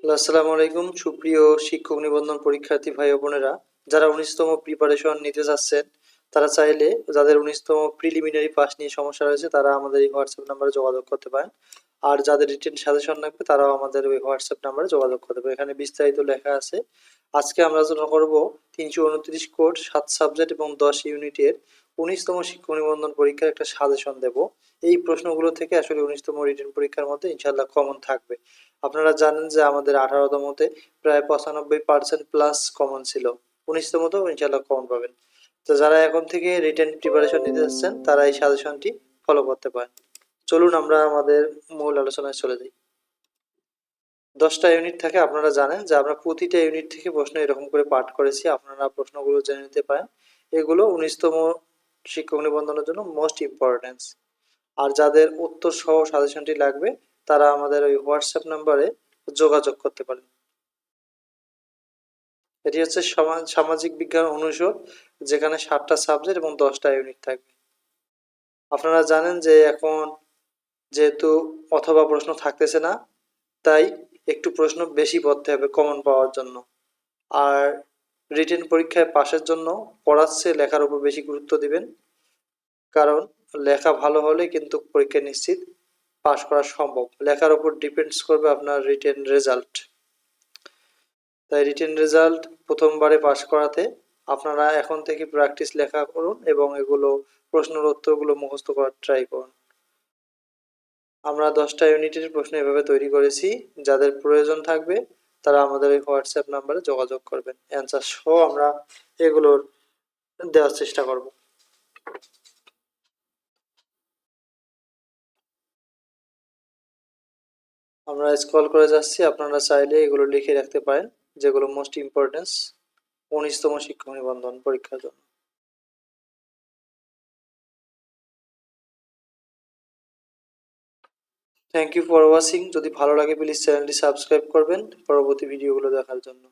আসসালামু আলাইকুম সুপ্রিয় শিক্ষক নিবন্ধন পরীক্ষার্থী ভাই ও বোনেরা, যারা 19তম প্রিপারেশন নিতে যাচ্ছেন তারা চাইলে যাদের 19তম প্রিলিমিনারি পাস নিয়ে সমস্যা রয়েছে তারা আমাদের এই হোয়াটসঅ্যাপ নাম্বারে যোগাযোগ করতে পারেন। আর যাদের রিটেন সাজেশন লাগবে তারাও আমাদের ওই হোয়াটসঅ্যাপ নাম্বারে যোগাযোগ করতে পারেন। এখানে বিস্তারিত লেখা আছে। আজকে আমরা আলোচনা করব 329 কোড 7 সাবজেক্ট এবং 10 ইউনিটের 19তম শিক্ষক নিবন্ধন পরীক্ষার একটা সাজেশন দেব। এই প্রশ্নগুলো থেকে আসলে 19তম রিটেন পরীক্ষার মধ্যে ইনশাল্লাহ কমন থাকবে। আপনারা জানেন যে আমাদের 18তমতে প্রায় 95% প্লাস কমন ছিল, 19তমতেও ইনশাল্লাহ কমন পাবেন। তো যারা এখন থেকে রিটেন প্রিপারেশন নিতে যাচ্ছেন তারা এই সাজেশনটি ফলো করতে পারেন। চলুন আমরা আমাদের মূল আলোচনায় চলে যাই। 10টা ইউনিট থাকে, আপনারা জানেন যে আমরা প্রতিটা ইউনিট থেকে প্রশ্ন এরকম করে পাঠ করেছি, আপনারা প্রশ্নগুলো জেনে নিতে পারেন। এগুলো 19তম শিক্ষক নিবন্ধনের জন্য মোস্ট ইম্পর্টেন্স। আর যাদের উত্তর সহ সাজেশনটি লাগবে তারা আমাদের ওই হোয়াটসঅ্যাপ নাম্বারে যোগাযোগ করতে পারেন। এটি হচ্ছে সামাজিক বিজ্ঞান অনুষদ, যেখানে 7টা সাবজেক্ট এবং 10টা ইউনিট থাকবে। আপনারা জানেন যে এখন যেহেতু অথবা প্রশ্ন থাকতেছে না, তাই একটু প্রশ্ন বেশি পড়তে হবে কমন পাওয়ার জন্য। আর রিটেন পরীক্ষায় পাশের জন্য পড়ার চেয়ে লেখার উপর বেশি গুরুত্ব দিবেন, কারণ লেখা ভালো হলে কিন্তু পরীক্ষা নিশ্চিত পাশ করা সম্ভব। লেখার উপর ডিপেন্ডস করবে আপনার রিটেন রেজাল্ট। তাই রিটেন রেজাল্ট প্রথমবারে পাস করাতে আপনারা এখন থেকে প্র্যাকটিস লেখা করুন এবং এগুলো প্রশ্নের উত্তরগুলো মুখস্থ করার ট্রাই করুন। আমরা 10টা ইউনিটের প্রশ্ন এভাবে তৈরি করেছি। যাদের প্রয়োজন থাকবে তারা আমাদের এই হোয়াটসঅ্যাপ নাম্বারে যোগাযোগ করবেন। অ্যান্সার সহ আমরা এগুলোর দেওয়ার চেষ্টা করব। আমরা স্ক্রল করে যাচ্ছি, আপনারা চাইলে এগুলো লিখে রাখতে পারেন যেগুলো মোস্ট ইম্পর্টেন্স 19তম শিক্ষক নিবন্ধন পরীক্ষার জন্য। Thank you for watching. যদি ভালো লাগে প্লিজ চ্যানেলটি সাবস্ক্রাইব করবেন পরবর্তী ভিডিওগুলো দেখার জন্য।